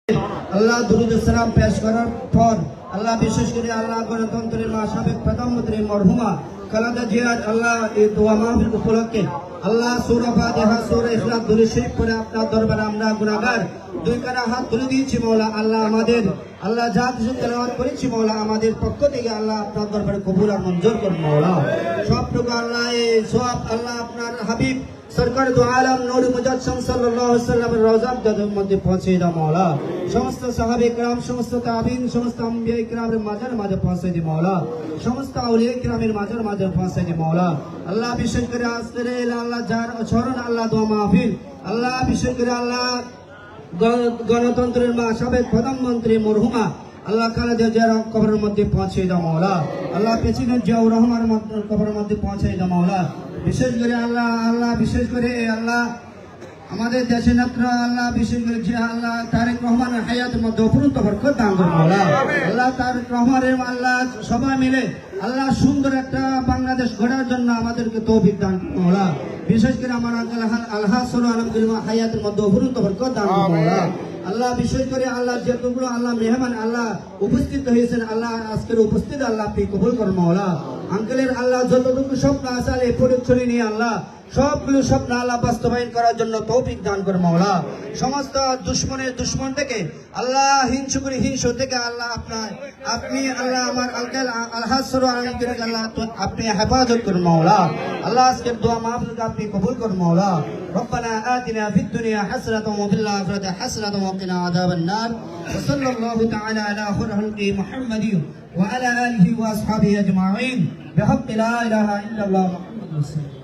আল্লাহ দুরুদ সালাম পেশ করার পর আল্লাহ বিশেষ করে আল্লাহ গণতন্ত্রের মা সাবেক প্রধানমন্ত্রী মরহুমা খালেদা জিয়ার আল্লাহ এই দোয়া মাহফিল উপলক্ষে আল্লাহ সূরা ফাতিহা সূরা ইখলাস দুরূদ শরীফ পড়ে আপনার দরবারে আমরা গুনাহগার দুই কানা হাত তুলে দিয়েছি মাওলা। আল্লাহ আমাদের আল্লাহ যা কিছু তেলাওয়াত করেছি মাওলা আমাদের পক্ষ থেকে আল্লাহ আপনার দরবারে কবুল আর মঞ্জুর করুন মাওলা। সবটুকু আল্লাহ এই সওয়াব আল্লাহ আপনার হাবিব সরকার দু আলম নূর মুজাসসাম সাল্লাল্লাহু আলাইহি ওয়াসাল্লামের রওজা মুবারকের মধ্যে পৌঁছে দাও মাওলা। সমস্ত সাহাবে کرام সমস্ত তাবিঈন সমস্ত আম্বিয়া کرامের মাঝে পৌঁছে দি মাওলা। সমস্ত আউলিয়া کرامের মাঝে পৌঁছে দি মাওলা। আল্লাহ বিশেষ করে আজকের আল্লাহ যার চরণ আল্লাহ দোয়া মাহফিল আল্লাহ বিশেষ করে আল্লাহ গণতন্ত্রের মা সাবেক প্রধানমন্ত্রী মরহুমা আল্লাহ খালেদা জিয়ার কবরের মধ্যে পৌঁছে দাও মাওলা। আল্লাহ প্রেসিডেন্ট জিয়াউর রহমানের কবরের মধ্যে পৌঁছে দাও মাওলা। বিশেষ করে আল্লাহ বিশেষ করে আল্লাহ আমাদের দেশের নেতা আল্লাহ বিশেষ করে যে আল্লাহ তারেক রহমানের হায়াতের মধ্যে অপূর্ব বরকত দান করুন মাওলা। আল্লাহ তারেক রহমানের আল্লাহ সবাই মিলে আল্লাহ সুন্দর একটা বাংলাদেশ গড়ার জন্য আমাদেরকে তৌফিক দান করুন মাওলা। বিশেষ করে আমার আঙ্কেল আলহাজ সোনা আলহামদুলিল্লাহ হায়াতের মধ্যে অপূর্ব বরকত দান করুন মাওলা। আল্লাহ বিশেষ করে আল্লাহ যতগুলো আল্লাহ মেহমান আল্লাহ উপস্থিত হয়েছেন আল্লাহ আজকের উপস্থিত আল্লাহ আপনি কবুল করুন মাওলা। আঙ্কেলের আল্লাহ যতটুকু স্বপ্ন আছে এই পরিচ্ছন্ন নিয়ে আল্লাহ সবগুলো স্বপ্ন আল্লাহ বাস্তবায়ন করার জন্য তৌফিক দান করে মাওলা। সমস্ত দুশ্মন থেকে আল্লাহ হিংসু থেকে আল্লাহ আপনি আল্লাহ আমার আঙ্কেল আলহাজ সোনা আলহামদুলিল্লাহ আল্লাহ আপনি হেফাজত করুন মাওলা। আল্লাহ আজকের দোয়া মাহফিল আপনি কবুল করুন মাওলা। ربنا آتنا في الدنيا حسنة وفي الآخرة حسنة وقنا عذاب النار وصلى الله تعالى على خير خلقه محمد وعلى آله وأصحابه أجمعين بحق لا إله إلا الله محمد رسول الله